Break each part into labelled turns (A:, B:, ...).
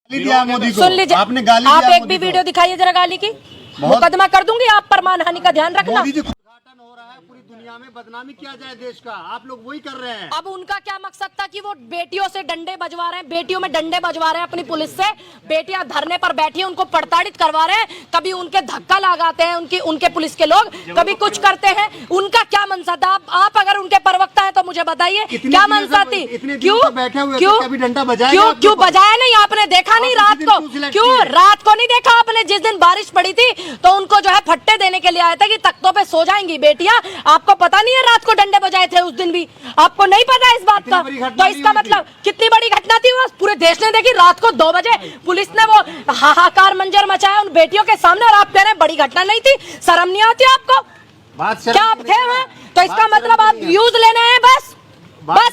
A: दिया मोदी को।
B: सुन लीजिए,
A: आपने गाली
B: आप
A: दिया
B: एक भी वीडियो दिखाइए जरा गाली की, मुकदमा कर दूंगी आप पर। मानहानि का ध्यान रखना।
A: मोदी जी उद्घाटन हो रहा है, पूरी दुनिया में बदनामी किया जाए देश का, आप लोग वही कर रहे हैं।
B: अब उनका क्या मकसद था कि वो बेटियों से डंडे बजवा रहे हैं, बेटियों में डंडे बजवा रहे हैं अपनी पुलिस से। बेटियां धरने पर बैठी हैं, उनको प्रताड़ित करवा रहे हैं, कभी उनके धक्का लगाते हैं उनके पुलिस के लोग, कभी कुछ करते हैं। उनका क्या मंशा था? आप अगर उनके प्रवक्ता है तो मुझे बताइए क्या मंशा थी? क्यों
A: डंडा बजाया?
B: क्यों बजाया नहीं? आपने देखा नहीं रात को? क्यों रात को नहीं देखा आपने? जिस दिन बारिश पड़ी थी तो उनको जो है फट्टे देने के लिए आया था कि तख्तों पे सो जाएंगी बेटियां। आपको पता नहीं है रात को डंडे बजाए थे उस दिन भी? आपको नहीं पता इस बात का? तो इसका मतलब कितनी बड़ी घटना थी वो, पूरे देश ने देखी। रात को 2 बजे पुलिस ने वो हाहाकार मंजर मचाया उन बेटियों के सामने, और आप कह रहे हैं बड़ी घटना नहीं थी? शर्म नहीं आती आपको? क्या आप थे वहाँ? तो इसका मतलब आप व्यूज लेने हैं बस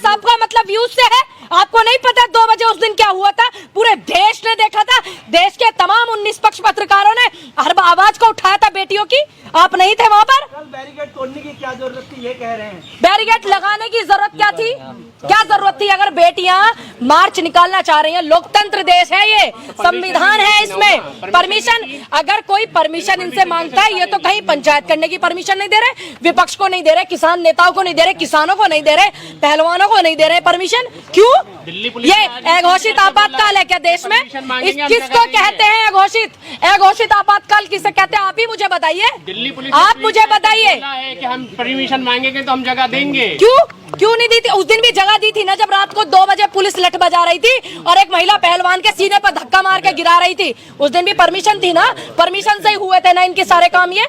B: आपका मतलब व्यूज से है। आपको नहीं पता 2 बजे उस दिन क्या हुआ था? पूरे देश ने देखा था। देश के तमाम 19 निष्पक्ष पत्रकारों ने हर आवाज को उठाया था बेटियों की। आप नहीं थे वहाँ पर?
C: कल बैरिकेड तोड़ने की क्या जरूरत थी ये कह रहे हैं?
B: बैरिकेड लगाने की जरूरत क्या थी? क्या जरूरत थी? अगर बेटियां मार्च निकालना चाह रही हैं, लोकतंत्र देश है ये, संविधान है, इसमें परमिशन, अगर कोई परमिशन इनसे मांगता है, ये तो कहीं पंचायत करने की परमिशन नहीं दे रहे, विपक्ष को नहीं दे रहे, किसान नेताओं को नहीं दे रहे, किसानों को नहीं दे रहे, पहलवानों को नहीं दे रहे परमिशन। क्यों? ये अघोषित आपातकाल है क्या देश में? किसको कहते हैं अघोषित आपातकाल किसे कहते हैं? आप ही मुझे बताइए, आप मुझे बताइए।
D: कि हम परमिशन मांगेंगे तो हम जगह देंगे।
B: क्यों नहीं दी थी? उस दिन भी जगह दी थी ना, जब रात को 2 बजे पुलिस लठ बजा रही थी और एक महिला पहलवान के सीने पर धक्का मार के गिरा रही थी। उस दिन भी परमिशन थी ना? परमिशन से ही हुए थे ना इनके सारे काम ये।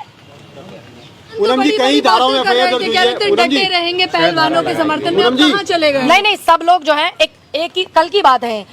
A: पूनम जी कई धाराओं में
E: डटे रहेंगे पहलवानों के समर्थन में, कहाँ चले गए?
B: नहीं, सब लोग जो है एक ही कल की बात है।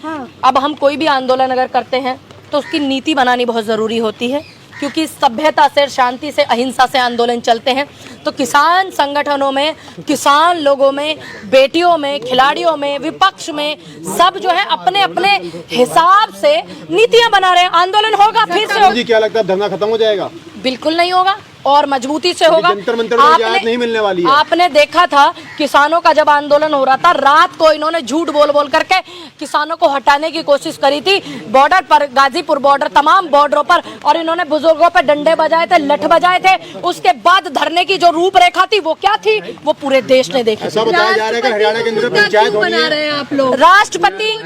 B: अब हम कोई भी आंदोलन अगर करते हैं तो उसकी नीति बनानी बहुत जरूरी होती है, क्योंकि सभ्यता से, शांति से, अहिंसा से आंदोलन चलते हैं। तो किसान संगठनों में, किसान लोगों में, बेटियों में, खिलाड़ियों में, विपक्ष में, सब जो है अपने अपने हिसाब से नीतियां बना रहे हैं। आंदोलन होगा फिर से होगा।
A: जी क्या लगता है धरना खत्म हो जाएगा?
B: बिल्कुल नहीं होगा, और मजबूती से होगा।
A: जंतर मंतर में इजाजत नहीं मिलने वाली है।
B: आपने देखा था किसानों का जब आंदोलन हो रहा था, रात को इन्होंने झूठ बोल करके किसानों को हटाने की कोशिश करी थी बॉर्डर पर, गाजीपुर बॉर्डर, तमाम बॉर्डरों पर, और इन्होंने बुजुर्गों पे डंडे बजाए थे, लठ बजाए थे। उसके बाद धरने की जो रूपरेखा थी वो क्या थी, वो पूरे देश ने देखी।
A: ऐसा बताया जा रहा है कि हरियाणा के अंदर पंचायत
E: बना रहे हैं आप लोग?
B: राष्ट्रपति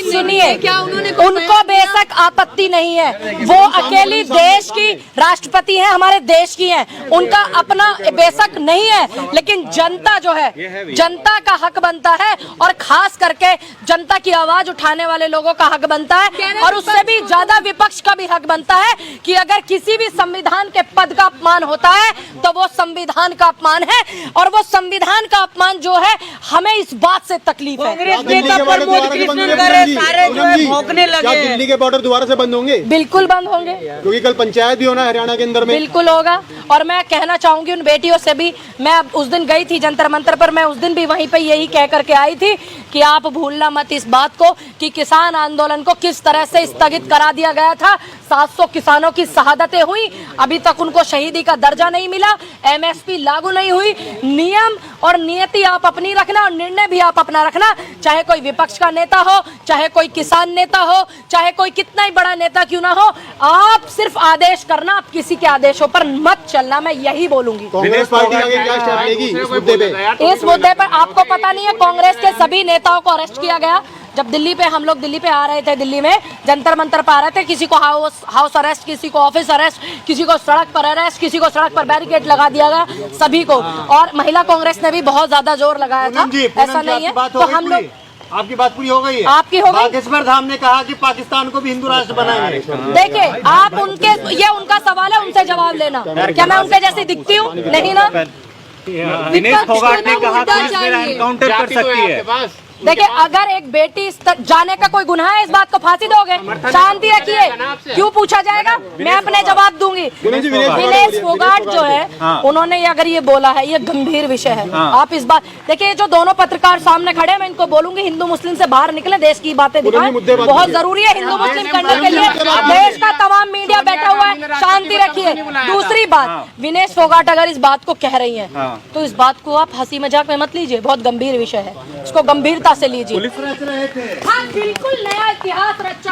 B: सुनिए, क्या उनको बेशक आपत्ति नहीं है, वो अकेली देश की राष्ट्रपति है, हमारे देश की हैं, उनका अपना बेशक नहीं है, लेकिन जनता जो है, जनता का हक बनता है, और खास करके जनता की आवाज उठाने वाले लोगों का हक बनता है, और उससे भी ज्यादा विपक्ष का भी हक बनता है कि अगर किसी भी संविधान के पद का अपमान होता है तो वो संविधान का अपमान है, और वो संविधान का अपमान जो है, हमें इस बात से तकलीफ है।
A: दिल्ली के बॉर्डर दोबारा से बंद होंगे? बिल्कुल
B: बंद होंगे,
A: क्योंकि कल पंचायत भी होना है हरियाणा के अंदर में।
B: बिल्कुल होगा। और मैं कहना चाहूंगी उन बेटियों से भी, मैं उस दिन गई थी जंतर मंतर पर, मैं उस दिन भी वहीं पे यही कह करके आई थी कि आप भूलना मत इस बात को कि किसान आंदोलन को किस तरह से स्थगित करा दिया गया था। 700 किसानों की शहादतें हुई, अभी तक उनको शहीदी का दर्जा नहीं मिला, MSP लागू नहीं हुई। नियम और नियति आप अपनी रखना, और निर्णय भी आप अपना रखना, चाहे कोई विपक्ष का नेता हो, चाहे कोई किसान नेता हो, चाहे कोई कितना ही बड़ा नेता क्यों ना हो, आप सिर्फ आदेश करना, आप किसी के आदेशों पर मत चलना, मैं यही बोलूंगी।
A: कांग्रेस पार्टी आगे क्या स्टेप लेगी इस मुद्दे पे?
B: इस मुद्दे पर आपको पता नहीं है, कांग्रेस के सभी नेताओं को अरेस्ट किया गया। जब हम लोग दिल्ली पे आ रहे थे, दिल्ली में जंतर मंतर पर आ रहे थे, किसी को हाउस अरेस्ट, किसी को ऑफिस अरेस्ट, किसी को सड़क पर अरेस्ट, किसी को सड़क पर बैरिकेड लगा दिया गया, सभी को। और महिला कांग्रेस ने भी बहुत ज्यादा जोर लगाया था। ऐसा नहीं है तो हम लोग,
A: आपकी बात पूरी हो गई है?
B: आपकी हो गई।
A: बागेश्वर धाम ने कहा कि पाकिस्तान को भी हिंदू राष्ट्र बनाएंगे।
B: देखिए, आप ये उनका सवाल है, उनसे जवाब लेना। क्या मैं उनके जैसी दिखती हूँ? नहीं ना।
C: दिनेश फोगाट ने कहा पुलिस मेरा एनकाउंटर कर सकती है।
B: देखिए, अगर एक बेटी जाने का कोई गुनाह है, इस बात को फांसी दोगे? शांति रखिए, क्यों पूछा जाएगा? मैं अपने जवाब दूंगी। दिनेश फोगाट जो है, उन्होंने अगर ये बोला है, ये गंभीर विषय है। आप इस बात देखिए, जो दोनों पत्रकार सामने खड़े हैं, मैं इनको बोलूंगी हिंदू मुस्लिम से बाहर निकले, देश की बातें दिखाएं, बहुत जरूरी है हिंदू मुस्लिम करने के लिए। देश का तमाम मीडिया बैठा हुआ है, शांति रखिए। दूसरी बात, विनेश फोगाट अगर इस बात को कह रही है तो इस बात को आप हंसी मजाक में मत लीजिए, बहुत गंभीर विषय है, इसको गंभीरता से लीजिए।
A: पुलिस रच रहे थे।
B: हाँ, बिल्कुल नया इतिहास रच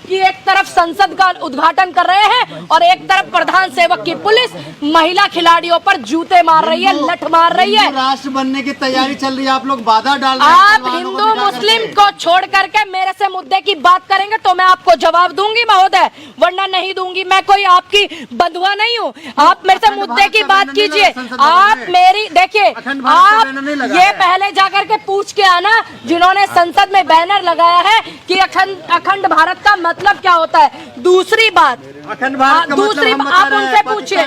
B: कि एक तरफ संसद का उद्घाटन कर रहे हैं और एक तरफ प्रधान सेवक की पुलिस महिला खिलाड़ियों पर जूते मार रही है, लठ मार रही है।
A: राष्ट्र बनने की तैयारी चल रही है, आप लोग बाधा डाल रहे हैं।
B: आप हिंदू मुस्लिम को छोड़ करके मेरे से मुद्दे की बात करेंगे तो मैं आपको जवाब दूंगी महोदय, वरना नहीं दूंगी। मैं कोई आपकी बंधुआ नहीं हूँ। आप मेरे से मुद्दे की बात कीजिए। आप मेरी देखिए, आप ये पहले जाकर के पूछ के आना जिन्होंने संसद में बैनर लगाया है कि अखंड भारत का मतलब क्या होता है। दूसरी बात, दूसरी आप उनसे पूछिए,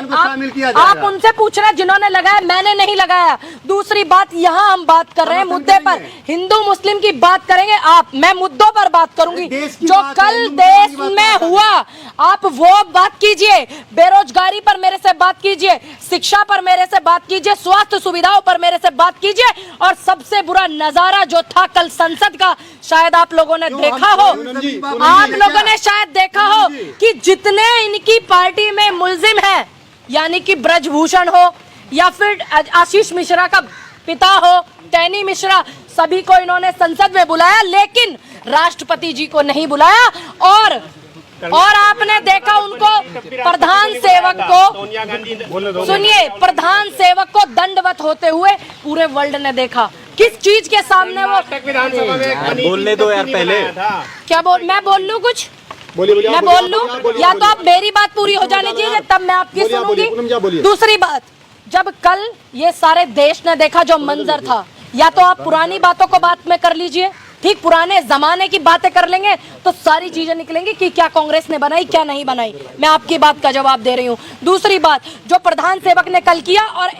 B: आप उनसे पूछ रहे हैं जिन्होंने लगाया, मैंने नहीं लगाया। दूसरी बात, यहाँ हम बात कर रहे हैं मुद्दे पर, हिंदू मुस्लिम की बात करेंगे आप, मैं मुद्दों पर बात करूंगी जो कल देश में हुआ। आप वो बात कीजिए, बेरोजगारी पर मेरे से बात कीजिए, शिक्षा पर मेरे से बात कीजिए, स्वास्थ्य सुविधाओं पर मेरे से बात कीजिए। और सबसे बुरा नजारा जो था कल संसद का, शायद आप लोगों ने देखा हो, आप लोगों ने शायद देखा हो कि जितने इनकी पार्टी में मुलजिम हैं, यानी कि ब्रजभूषण हो या फिर आशीष मिश्रा का पिता हो टैनी मिश्रा, सभी को इन्होंने संसद में बुलाया, लेकिन राष्ट्रपति जी को नहीं बुलाया। और आपने देखा उनको प्रधान सेवक को, सुनिए, प्रधान सेवक को दंडवत होते हुए पूरे वर्ल्ड ने देखा। किस चीज के सामने वो
D: विधानसभा में
C: बोलने दो यार पहले।
B: क्या मैं बोल लूं कुछ? मैं बोल लूं या तो आप मेरी बात पूरी हो जाने दीजिए तब मैं आपकी सुनूंगी। दूसरी बात, जब कल ये सारे देश ने देखा जो मंजर था, या तो आप पुरानी बातों को बात में कर लीजिए, ठीक, पुराने जमाने की बातें कर लेंगे तो सारी चीजें निकलेंगी कि क्या कांग्रेस ने बनाई क्या नहीं बनाई। मैं आपकी बात का जवाब दे रही हूँ। दूसरी बात, जो प्रधान सेवक ने कल किया और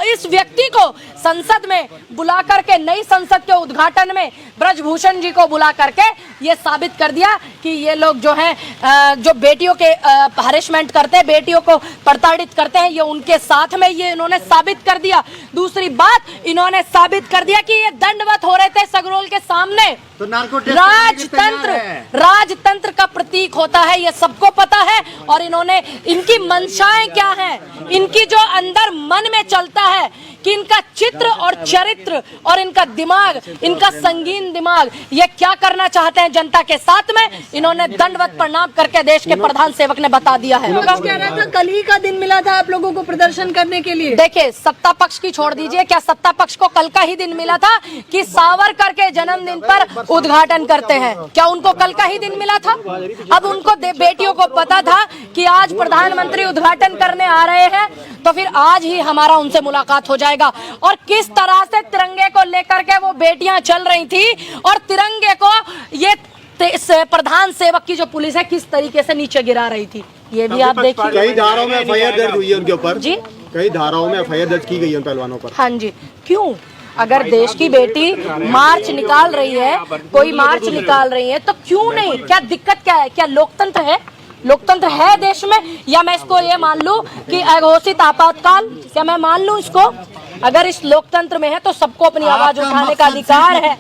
B: इस व्यक्ति को संसद में बुला करके, नई संसद के उद्घाटन में ब्रजभूषण जी को बुला करके ये साबित कर दिया कि ये लोग जो हैं, जो बेटियों के हरेसमेंट करते हैं, बेटियों को प्रताड़ित करते हैं, ये उनके साथ में, ये इन्होंने साबित कर दिया। दूसरी बात, इन्होंने साबित कर दिया कि ये दंडवत हो रहे थे सगरोल के सामने।
A: तो
B: राजतंत्र का प्रतीक होता है, ये सबको पता है। और इन्होंने, इनकी मंशाएं क्या हैं, इनकी जो अंदर मन में चलता है कि इनका चित्र और चरित्र और इनका दिमाग, इनका संगीन दिमाग, ये क्या करना चाहते हैं जनता के साथ में, इन्होंने दंडवत प्रणाम करके देश के प्रधान सेवक ने बता दिया है।
E: कह रहा था कल ही का दिन मिला था आप लोगों को प्रदर्शन करने के लिए।
B: देखिए, सत्ता पक्ष की छोड़ दीजिए, क्या सत्ता पक्ष को कल का ही दिन मिला था कि सावरकर के जन्मदिन पर उद्घाटन करते हैं? क्या उनको कल का ही दिन मिला था? अब उनको बेटियों को पता था कि आज प्रधानमंत्री उद्घाटन करने आ रहे हैं, तो फिर आज ही हमारा उनसे मुलाकात हो जाएगा। और किस तरह से तिरंगे को लेकर के वो बेटियां चल रही थी और तिरंगे को ये प्रधान सेवक की जो पुलिस है किस तरीके से नीचे गिरा रही थी, ये भी आप देखिए।
F: कई धाराओं में एफआईआर दर्ज हुई है उनके ऊपर
B: जी,
F: कई धाराओं में एफआईआर दर्ज की गई है उन पहलवानों पर।
B: हाँ जी, क्यों? अगर देश की बेटी मार्च निकाल रही है, कोई मार्च निकाल रही है, तो क्यों नहीं? क्या दिक्कत क्या है? क्या लोकतंत्र है? लोकतंत्र है देश में? या मैं इसको ये मान लूं कि अघोषित आपातकाल, क्या मैं मान लूं इसको? अगर इस लोकतंत्र में है तो सबको अपनी आवाज उठाने का अधिकार है।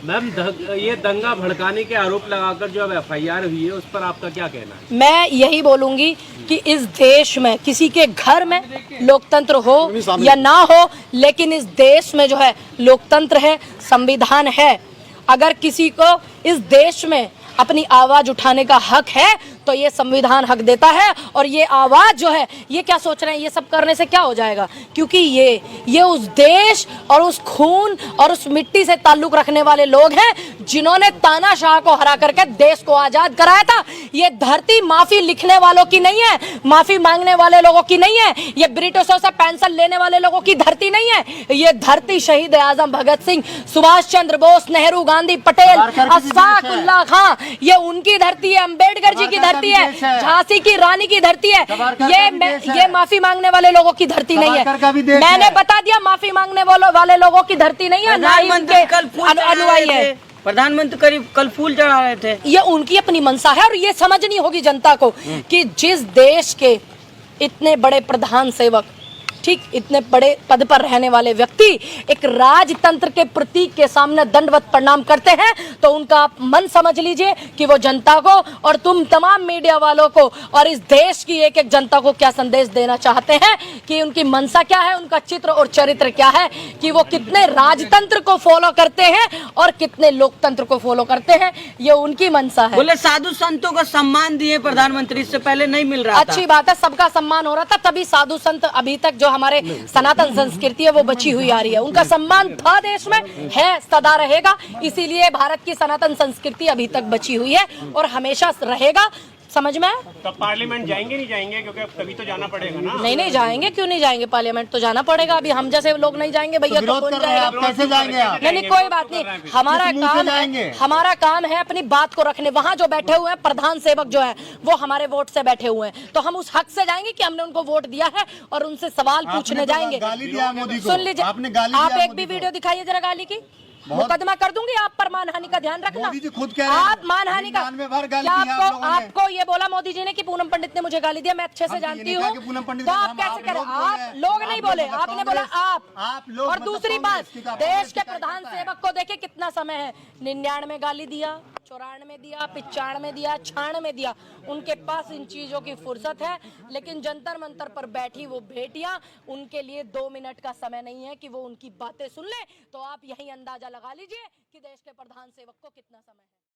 G: मैम, ये दंगा भड़काने के आरोप लगाकर जो अब एफआईआर हुई है उस पर आपका क्या कहना है?
B: मैं यही बोलूंगी कि इस देश में किसी के घर में लोकतंत्र हो या ना हो, लेकिन इस देश में जो है लोकतंत्र है, संविधान है। अगर किसी को इस देश में अपनी आवाज उठाने का हक है तो ये संविधान हक देता है। और ये आवाज जो है, ये क्या सोच रहे हैं, ये सब करने से क्या हो जाएगा? क्योंकि ये उस देश और उस खून और उस मिट्टी से ताल्लुक रखने वाले लोग हैं जिन्होंने तानाशाह को हरा करके देश को आजाद कराया था। ये धरती माफी लिखने वालों की नहीं है, माफी मांगने वाले लोगों की नहीं है, ये ब्रिटिशों से पेंशन लेने वाले लोगों की धरती नहीं है। ये धरती शहीद आजम भगत सिंह, सुभाष चंद्र बोस, नेहरू, गांधी, पटेल, अशफाक उल्लाह खां, ये उनकी धरती है। अम्बेडकर जी की धरती है, झांसी की रानी की धरती है। ये माफी मांगने वाले लोगों की धरती नहीं है। मैंने बता दिया, माफी मांगने वाले लोगों की धरती नहीं है, ना ही उनके अनुयायी है।
H: प्रधानमंत्री करीब कल फूल चढ़ा रहे थे।
B: ये उनकी अपनी मंशा है और ये समझनी होगी जनता को कि जिस देश के इतने बड़े प्रधान सेवक ठीक इतने बड़े पद पर रहने वाले व्यक्ति एक राजतंत्र के प्रतीक के सामने दंडवत प्रणाम करते हैं, तो उनका आप मन समझ लीजिए कि वो जनता को और तुम तमाम मीडिया वालों को और इस देश की एक एक जनता को क्या संदेश देना चाहते हैं, कि उनकी मनसा क्या है, उनका चित्र और चरित्र क्या है, कि वो कितने राजतंत्र को फॉलो करते हैं और कितने लोकतंत्र को फॉलो करते हैं। ये उनकी मनसा है।
H: बोले साधु संतों को सम्मान दिए प्रधानमंत्री, इससे पहले नहीं मिल रहा था।
B: अच्छी बात है, सबका सम्मान हो रहा था, तभी साधु संत अभी तक जो हमारे सनातन संस्कृति है वो बची हुई आ रही है। उनका सम्मान था देश में, है, सदा रहेगा। इसीलिए भारत की सनातन संस्कृति अभी तक बची हुई है और हमेशा रहेगा। समझ में?
D: तो पार्लियामेंट जाएंगे नहीं जाएंगे, क्योंकि अब कभी तो जाना पड़ेगा ना।
B: नहीं जाएंगे, क्यों नहीं जाएंगे? पार्लियामेंट तो जाना पड़ेगा। अभी हम जैसे लोग नहीं जाएंगे भैया, तो कौन जाएगा?
A: आप कैसे जाएंगे? आप
B: नहीं, कोई बात नहीं, हमारा काम है अपनी बात को रखने। वहाँ जो बैठे हुए हैं प्रधान सेवक जो है वो हमारे वोट से बैठे हुए हैं, तो हम उस हक से जाएंगे कि हमने उनको वोट दिया है और उनसे सवाल पूछने जाएंगे। सुन लीजिए, आप एक भी वीडियो दिखाइए जरा गाली की, मुकदमा कर दूंगी आप पर। मानहानि का ध्यान रखना।
A: मोदी जी खुद कह रहे हैं,
B: आप मानहानि का क्या आपको ये बोला मोदी जी ने कि पूनम पंडित ने मुझे गाली दिया? मैं अच्छे से जानती हूँ, तो आप कैसे करें? आप लोग नहीं बोले, आपने बोला आप लोग। और दूसरी बात, देश के प्रधान सेवक को देखे कितना समय है, 99 गाली दिया, 94 दिया, 95 दिया, 96 दिया। उनके पास इन चीजों की फुर्सत है, लेकिन जंतर मंतर पर बैठी वो बेटियां, उनके लिए 2 मिनट का समय नहीं है कि वो उनकी बातें सुन ले। तो आप यही अंदाजा लगा लीजिए कि देश के प्रधान सेवक को कितना समय है।